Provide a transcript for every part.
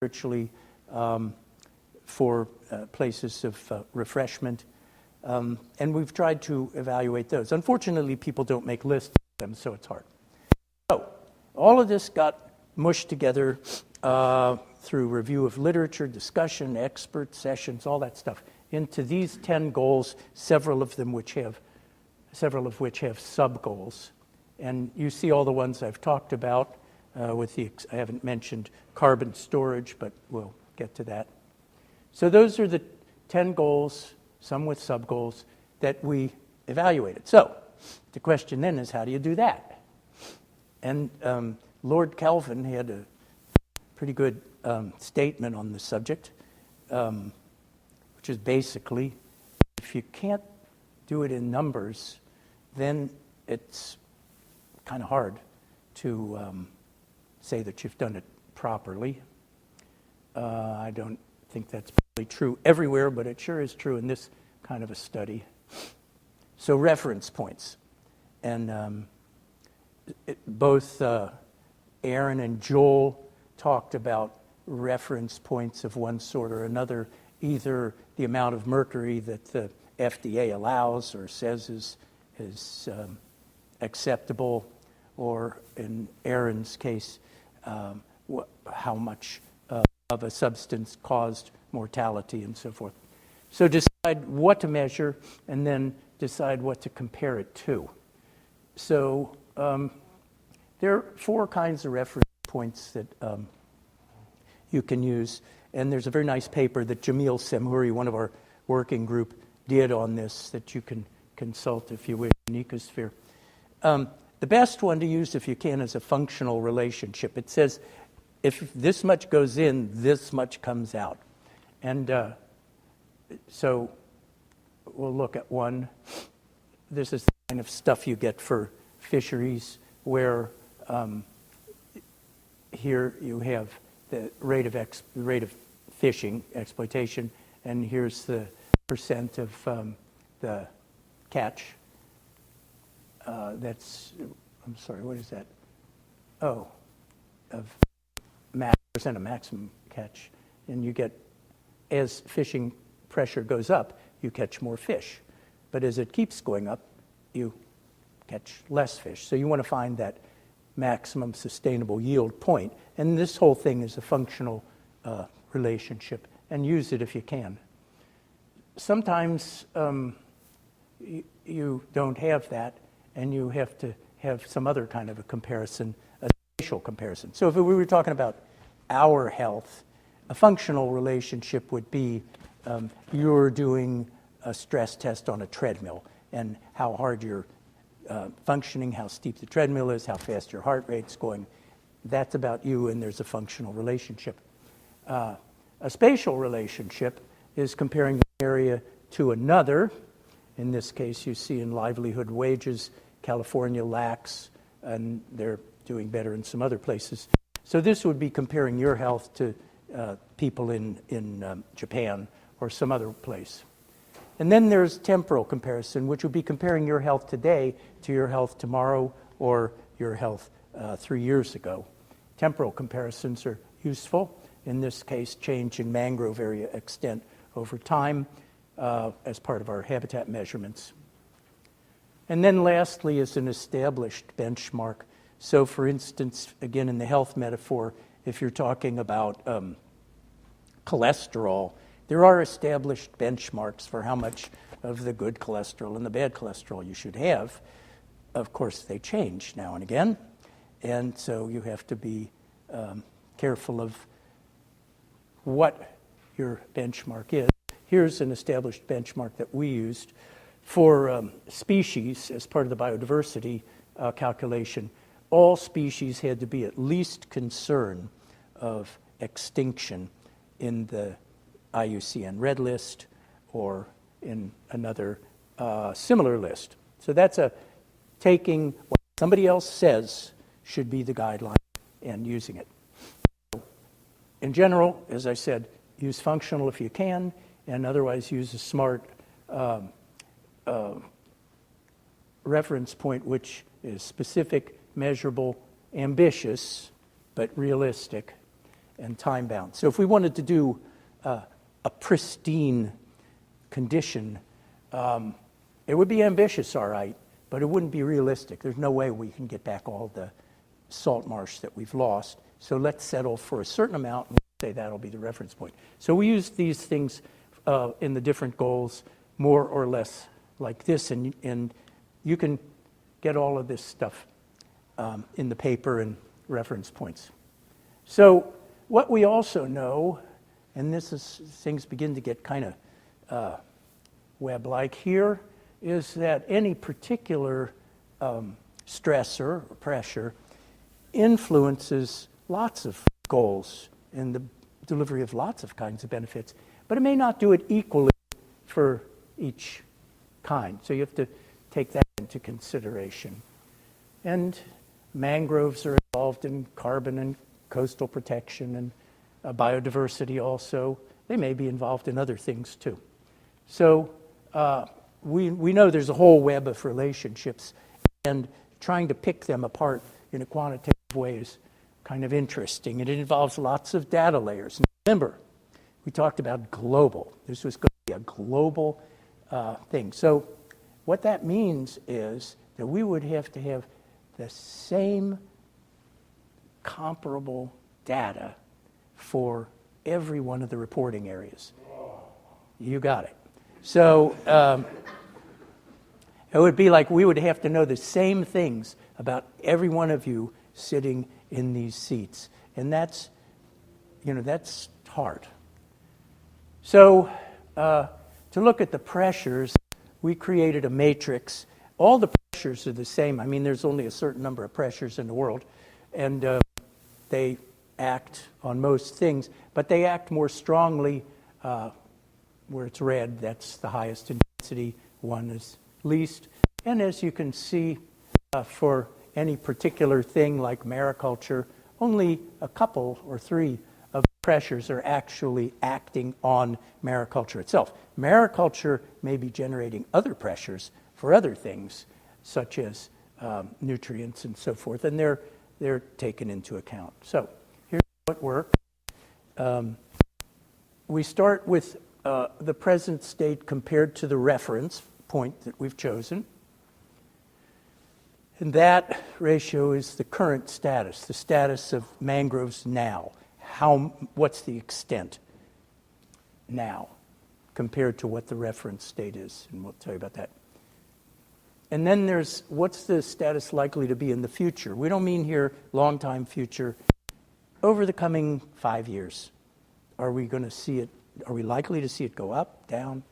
spiritually, for places of refreshment. And we've tried to evaluate those. Unfortunately, people don't make lists of them, so it's hard. So all of this got mushed together through review of literature, discussion, expert sessions, all that stuff, into these 10 goals, several of which have sub-goals. And you see all the ones I've talked about. I haven't mentioned carbon storage, but we'll get to that. So those are the 10 goals, some with sub-goals, that we evaluated. So the question then is, how do you do that? And Lord Kelvin had a pretty good statement on the subject, which is basically, if you can't do it in numbers, then it's kind of hard to say that you've done it properly. I don't think that's probably true everywhere, but it sure is true in this kind of a study. So reference points. And both Aaron and Joel talked about reference points of one sort or another, either the amount of mercury that the FDA allows or says is acceptable, or in Aaron's case, how much of a substance caused mortality and so forth. So decide what to measure and then decide what to compare it to. So there are 4 kinds of reference points that you can use. And there's a very nice paper that Jamil Semhuri, one of our working group, did on this that you can consult if you wish in Ecosphere. The best one to use, if you can, is a functional relationship. It says, if this much goes in, this much comes out. And so we'll look at one. This is the kind of stuff you get for fisheries, where here you have the rate of fishing, exploitation, and here's the percent of the catch. That's, I'm sorry, what is that? Oh, of percent of maximum catch. And you get, as fishing pressure goes up, you catch more fish. But as it keeps going up, you catch less fish. So you want to find that maximum sustainable yield point. And this whole thing is a functional relationship, and use it if you can. Sometimes you don't have that, and you have to have some other kind of a comparison, a spatial comparison. So if we were talking about our health, a functional relationship would be you're doing a stress test on a treadmill, and how hard you're functioning, how steep the treadmill is, how fast your heart rate's going. That's about you, and there's a functional relationship. A spatial relationship is comparing one area to another. In this case, you see in livelihood wages, California lacks, and they're doing better in some other places. So this would be comparing your health to people in Japan or some other place. And then there's temporal comparison, which would be comparing your health today to your health tomorrow or your health 3 years ago. Temporal comparisons are useful. In this case, change in mangrove area extent over time as part of our habitat measurements. And then lastly is an established benchmark. So for instance, again in the health metaphor, if you're talking about cholesterol, there are established benchmarks for how much of the good cholesterol and the bad cholesterol you should have. Of course, they change now and again, and so you have to be careful of what your benchmark is. Here's an established benchmark that we used for species as part of the biodiversity calculation. All species had to be at least concern of extinction in the IUCN Red List or in another similar list. So that's taking what somebody else says should be the guideline and using it. So in general, as I said, use functional if you can, and otherwise use a smart reference point which is specific, measurable, ambitious, but realistic. and time-bound. So if we wanted to do a pristine condition, it would be ambitious, all right, but it wouldn't be realistic. There's no way we can get back all the salt marsh that we've lost. So let's settle for a certain amount and say that'll be the reference point. So we use these things in the different goals more or less like this, and you can get all of this stuff in the paper and reference points. So what we also know, and this is things begin to get kind of web-like here, is that any particular stressor or pressure influences lots of goals and the delivery of lots of kinds of benefits, but it may not do it equally for each kind. So you have to take that into consideration. And mangroves are involved in carbon and coastal protection and biodiversity also. They may be involved in other things too. So we know there's a whole web of relationships, and trying to pick them apart in a quantitative way is kind of interesting, and it involves lots of data layers. And remember, we talked about global. This was going to be a global thing. So what that means is that we would have to have the same comparable data for every one of the reporting areas. You got it. So it would be like we would have to know the same things about every one of you sitting in these seats. And that's hard. So to look at the pressures, we created a matrix. All the pressures are the same. I mean, there's only a certain number of pressures in the world, and they act on most things, but they act more strongly where it's red. That's the highest intensity. One is least. And as you can see, for any particular thing like mariculture, only a couple or three of the pressures are actually acting on mariculture itself. Mariculture may be generating other pressures for other things, such as nutrients and so forth, and they're taken into account. So here's how it works. We start with the present state compared to the reference point that we've chosen. And that ratio is the current status, the status of mangroves now. What's the extent now compared to what the reference state is? And we'll tell you about that. And then there's what's the status likely to be in the future. We don't mean here long time future. Over the coming 5 years, are we going to see it? Are we likely to see it go up, down?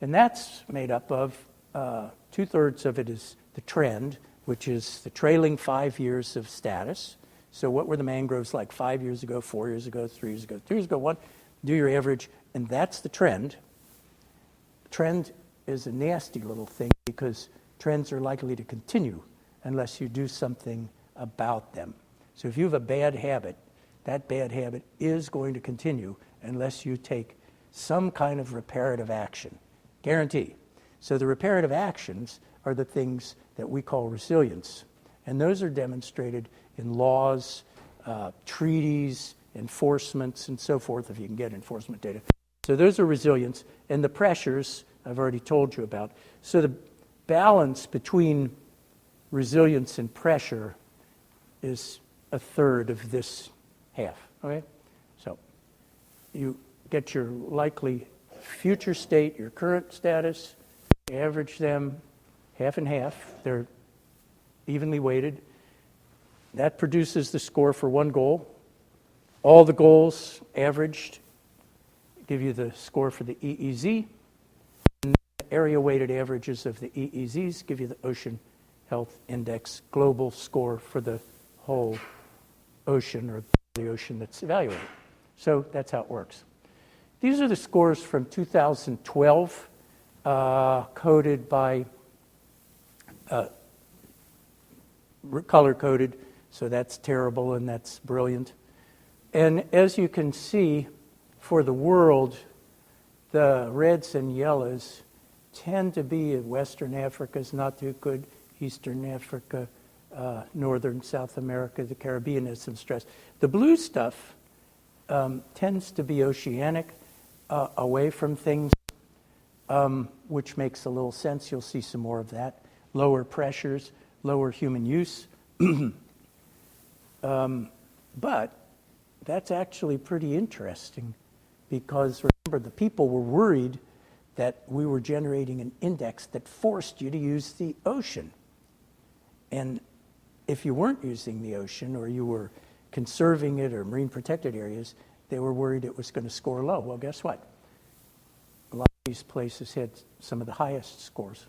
And that's made up of 2/3 of it is the trend, which is the trailing 5 years of status. So what were the mangroves like 5 years ago, 4 years ago, 3 years ago, 2 years ago, one? Do your average, and that's the trend. Trend is a nasty little thing because trends are likely to continue unless you do something about them. So if you have a bad habit, that bad habit is going to continue unless you take some kind of reparative action. Guarantee. So the reparative actions are the things that we call resilience. And those are demonstrated in laws, treaties, enforcements, and so forth, if you can get enforcement data. So those are resilience. And the pressures, I've already told you about. So the balance between resilience and pressure is 1/3 of this half. Okay? So you get your likely future state, your current status, average them half and half. They're evenly weighted. That produces the score for one goal. All the goals averaged give you the score for the EEZ. And the area-weighted averages of the EEZs give you the Ocean Health Index global score for the whole ocean or the ocean that's evaluated. So that's how it works. These are the scores from 2012, coded by color-coded, so that's terrible and that's brilliant. And as you can see, for the world, the reds and yellows tend to be Western Africa is not too good, Eastern Africa, Northern South America, the Caribbean has some stress. The blue stuff tends to be oceanic, away from things, which makes a little sense. You'll see some more of that. Lower pressures, lower human use. But that's actually pretty interesting because, remember, the people were worried that we were generating an index that forced you to use the ocean. And if you weren't using the ocean or you were conserving it or marine protected areas, they were worried it was going to score low. Well, guess what? A lot of these places had some of the highest scores.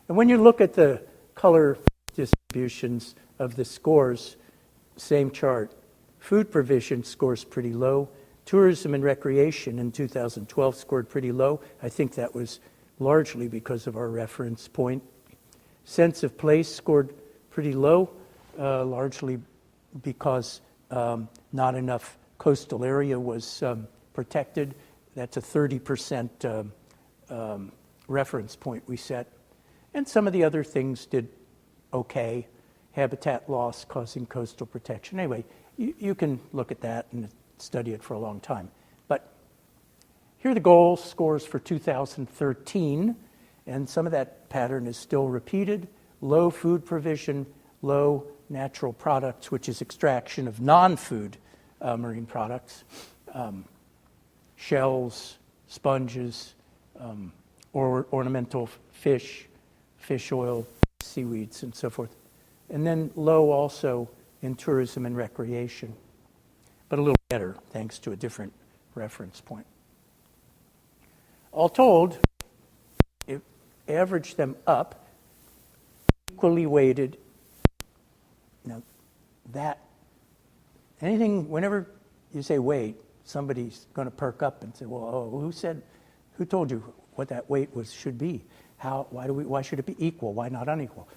And when you look at the color distributions of the scores, same chart, food provision scores pretty low. Tourism and recreation in 2012 scored pretty low. I think that was largely because of our reference point. Sense of place scored pretty low, largely because not enough coastal area was protected. That's a 30% reference point we set. And some of the other things did okay. Habitat loss causing coastal protection. Anyway, you can look at that and study it for a long time. But here are the goal scores for 2013, and some of that pattern is still repeated. Low food provision, low natural products, which is extraction of non-food marine products, shells, sponges, ornamental fish, fish oil, seaweeds, and so forth. And then low also in tourism and recreation, but a little better thanks to a different reference point. All told, if average them up, equally weighted. Now, that, anything, whenever you say weight, somebody's going to perk up and say, well, who told you what that weight should be? Why should it be equal? Why not unequal?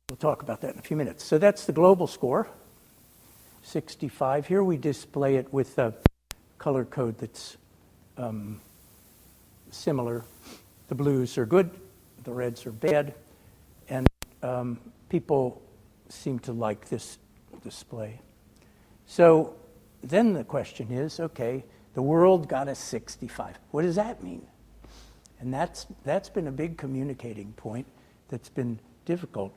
We'll talk about that in a few minutes. So that's the global score, 65. Here we display it with a color code that's similar. The blues are good, the reds are bad, and people seem to like this display. So then the question is, okay, the world got a 65. What does that mean? And that's been a big communicating point that's been difficult.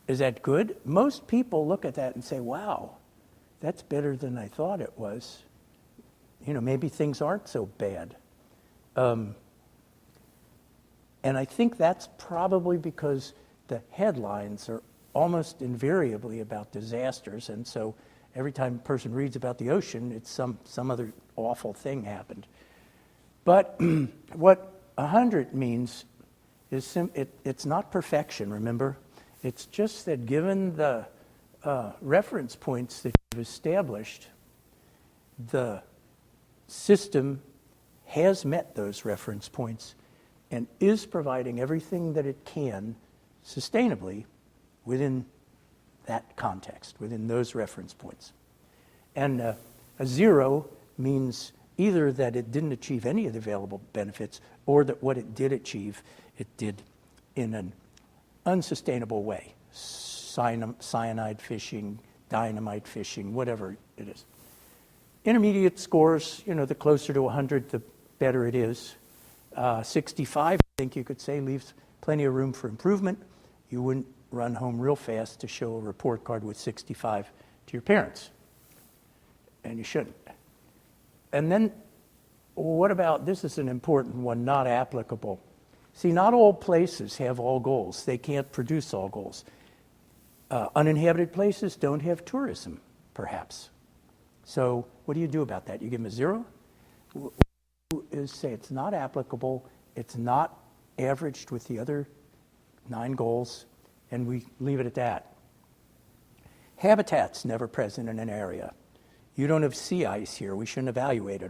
Is that good? Most people look at that and say, wow, that's better than I thought it was. Maybe things aren't so bad. And I think that's probably because the headlines are almost invariably about disasters, and so every time a person reads about the ocean, it's some other awful thing happened. But what 100 means is it's not perfection, remember? It's just that given the reference points that you've established, the system has met those reference points and is providing everything that it can sustainably within that context, within those reference points. And a 0 means either that it didn't achieve any of the available benefits or that what it did achieve, it did in an unsustainable way. Cyanide fishing, dynamite fishing, whatever it is. Intermediate scores, the closer to 100, the better it is. 65, I think you could say, leaves plenty of room for improvement. You wouldn't run home real fast to show a report card with 65 to your parents. And you shouldn't. And then, what about, this is an important one, not applicable. See, not all places have all goals. They can't produce all goals. Uninhabited places don't have tourism, perhaps. So what do you do about that? You give them a 0? Say it's not applicable, it's not averaged with the other 9 goals, and we leave it at that. Habitat's never present in an area. You don't have sea ice here. We shouldn't evaluate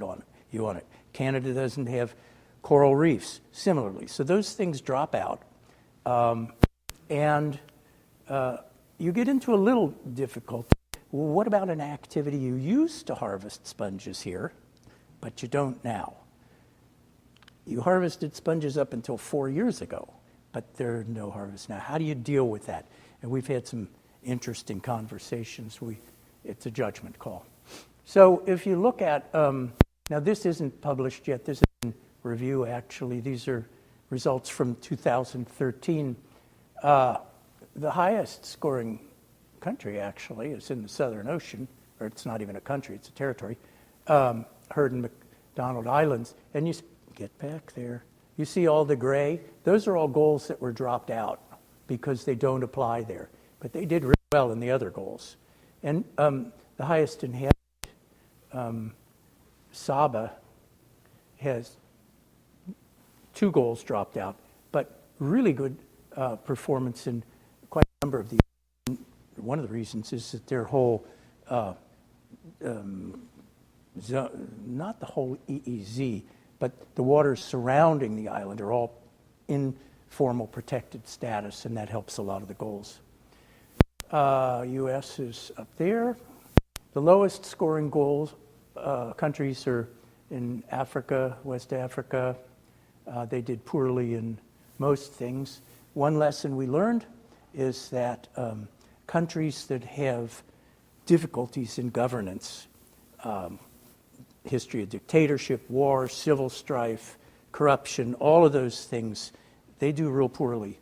you on it. Canada doesn't have coral reefs, similarly. So those things drop out. And you get into a little difficulty. Well, what about an activity you used to harvest sponges here, but you don't now? You harvested sponges up until 4 years ago, but there are no harvests now. How do you deal with that? And we've had some interesting conversations. It's a judgment call. So if you look at, now this isn't published yet, this is in review actually, these are results from 2013. The highest scoring country actually is in the Southern Ocean, or it's not even a country, it's a territory, Heard and McDonald Islands. And you get back there, you see all the gray, those are all goals that were dropped out because they don't apply there. But they did really well in the other goals. And the highest inhabited, Saba, has 2 goals dropped out, but really good performance in quite a number of these. One of the reasons is that their whole, not the whole EEZ, but the waters surrounding the island are all in formal protected status, and that helps a lot of the goals. U.S. is up there. The lowest scoring goals countries are in Africa, West Africa. They did poorly in most things. One lesson we learned is that countries that have difficulties in governance, history of dictatorship, war, civil strife, corruption, all of those things, they do real poorly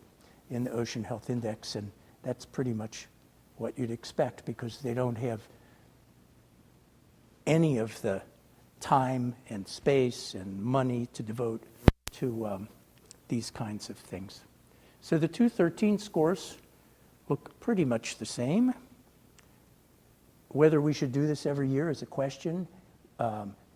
in the Ocean Health Index, and that's pretty much what you'd expect because they don't have any of the time and space and money to devote to these kinds of things. So the 213 scores look pretty much the same. Whether we should do this every year is a question.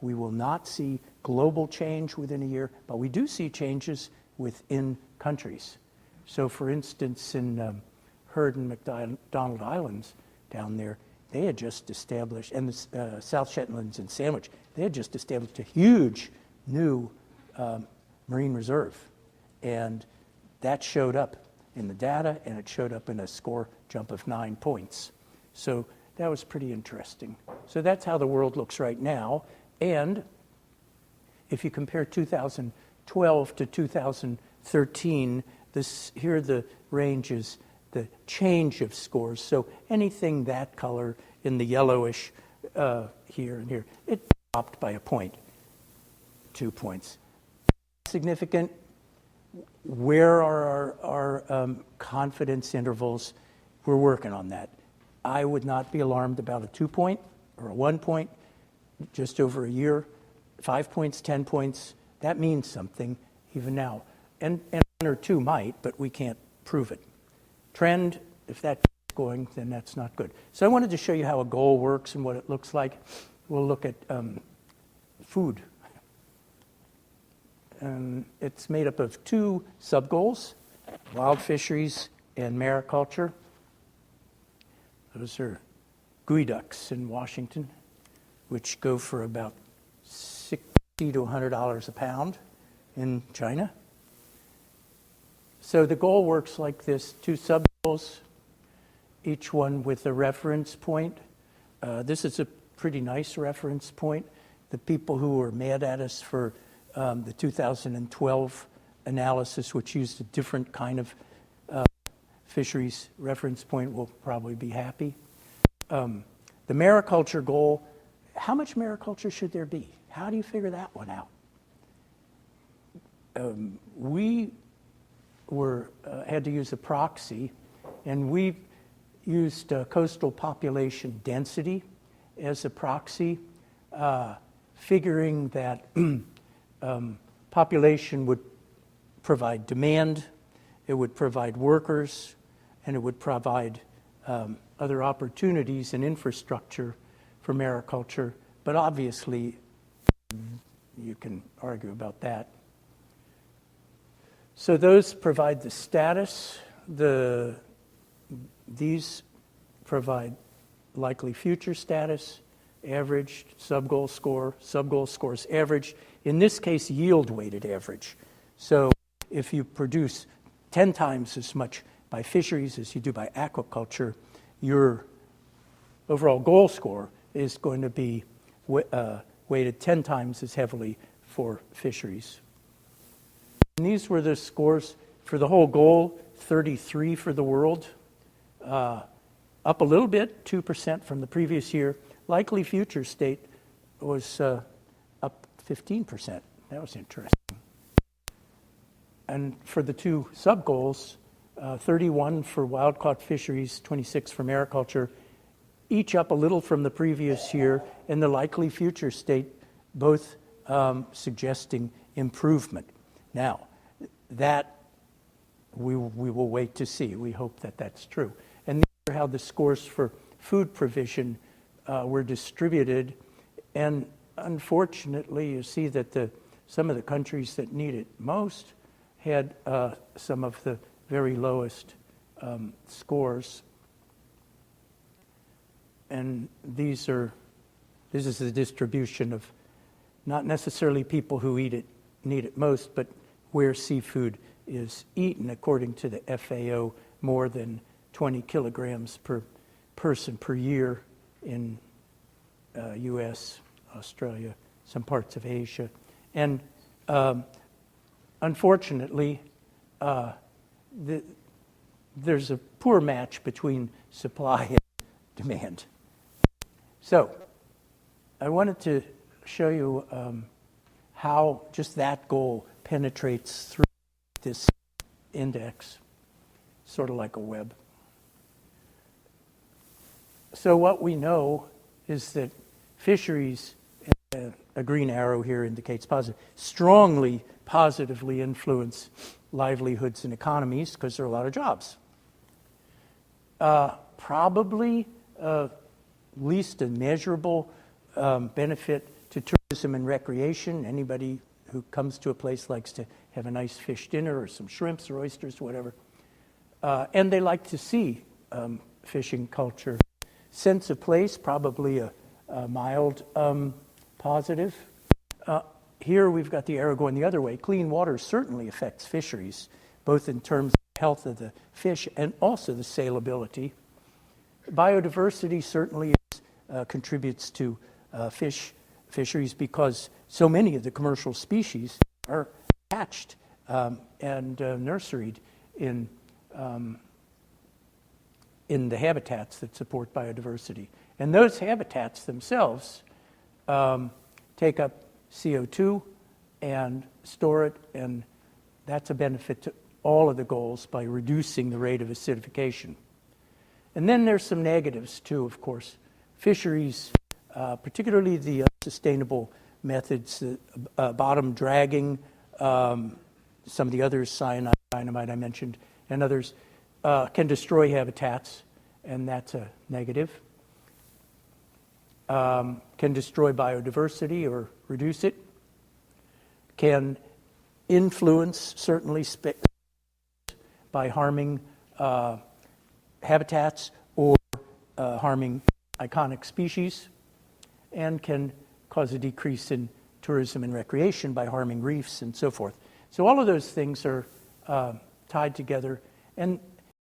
We will not see global change within a year, but we do see changes within countries. So for instance, in Heard and McDonald Islands down there, they had just established, and the South Shetlands and Sandwich, they had just established a huge new marine reserve. And that showed up in the data, and it showed up in a score jump of 9 points. So that was pretty interesting. So that's how the world looks right now. And if you compare 2012 to 2013, here are the ranges, the change of scores. So anything that color in the yellowish here and here, it dropped by a point, 2 points. Significant. Where are our confidence intervals? We're working on that. I would not be alarmed about a 2 point or a 1 point, just over a year. 5 points, 10 points, that means something even now. And 1 or 2 might, but we can't prove it. Trend, if that's going, then that's not good. So I wanted to show you how a goal works and what it looks like. We'll look at food. It's made up of 2 sub-goals, wild fisheries and mariculture. Those are geoducks in Washington, which go for about $60 to $100 a pound in China. So the goal works like this, 2 sub-goals, each one with a reference point. This is a pretty nice reference point. The people who were mad at us for the 2012 analysis, which used a different kind of fisheries reference point, will probably be happy. The mariculture goal, how much mariculture should there be? How do you figure that one out? We had to use a proxy, and we used coastal population density as a proxy, figuring that population would provide demand, it would provide workers, and it would provide other opportunities and infrastructure for mariculture. But obviously, you can argue about that. So those provide the status. These provide likely future status, averaged, sub-goal scores averaged. In this case, yield-weighted average. So if you produce 10 times as much by fisheries as you do by aquaculture, your overall goal score is going to be weighted 10 times as heavily for fisheries. And these were the scores for the whole goal, 33 for the world, up a little bit, 2% from the previous year, likely future state was up 15%. That was interesting. And for the two sub-goals, 31 for wild-caught fisheries, 26 for mariculture, each up a little from the previous year, and the likely future state both suggesting improvement. Now, that we will wait to see. We hope that that's true. And these are how the scores for food provision were distributed. And unfortunately, you see that some of the countries that need it most had some of the very lowest scores. And this is the distribution of not necessarily people who need it most, but where seafood is eaten. According to the FAO, more than 20 kilograms per person per year in U.S., Australia, some parts of Asia. And unfortunately, there's a poor match between supply and demand. So I wanted to show you how just that goal penetrates through this index, sort of like a web. So what we know is that fisheries, a green arrow here indicates positive, strongly positively influence livelihoods and economies because there are a lot of jobs. Probably least a measurable benefit to tourism and recreation. Anybody who comes to a place likes to have a nice fish dinner or some shrimps or oysters, whatever. And they like to see fishing culture. Sense of place, probably a mild positive. Here we've got the arrow going the other way. Clean water certainly affects fisheries, both in terms of the health of the fish and also the salability. Biodiversity certainly contributes to fisheries because so many of the commercial species are hatched and nurseried in the habitats that support biodiversity. And those habitats themselves take up CO2 and store it, and that's a benefit to all of the goals by reducing the rate of acidification. And then there's some negatives too, of course. Fisheries, particularly the sustainable methods, bottom dragging, some of the others, cyanide, dynamite I mentioned, and others, can destroy habitats, and that's a negative. Can destroy biodiversity or reduce it. Can influence, certainly, by harming habitats or harming iconic species, and can cause a decrease in tourism and recreation by harming reefs and so forth. So all of those things are tied together, and